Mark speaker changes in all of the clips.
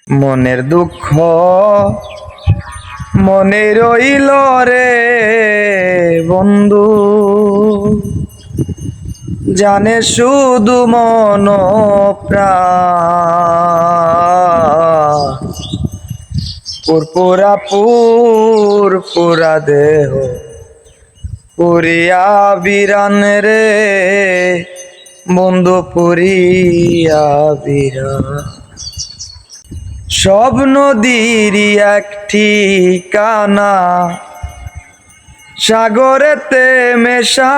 Speaker 1: মনের দুঃখ মনে রইল রে বন্ধু, জানে শুধু মন প্রাণ। পুরপুরা পুরপুরা দেহ পুরিয়া বিরান রে বন্ধু, পুরিয়া বিরান। সব নদীরই এক ঠিকানা, সাগরেতে মেশা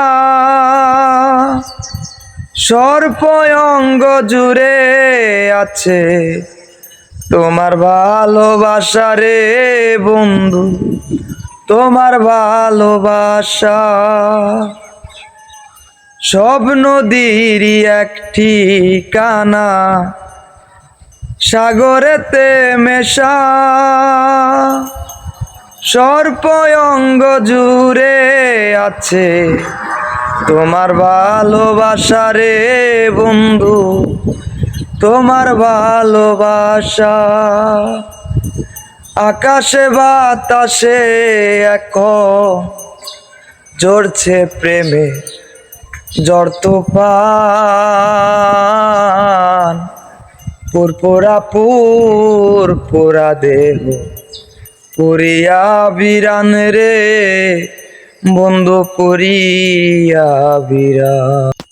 Speaker 1: সর্পঙ্গ জুড়ে আছে তোমার ভালোবাসা রে বন্ধু, তোমার ভালোবাসা। সব নদীরই এক ঠিকানা, সাগরেতে মেশা সর্পঙ্গ জুড়ে আছে তোমার ভালোবাসা রে বন্ধু, তোমার ভালোবাসা। আকাশে বাতাসে এখন ঝরছে প্রেমে ঝড় তুফান। পুরপুরা পুরপুরা দেহ পুরিয়া বিরান রে বন্ধু, পুরিয়া বিরান।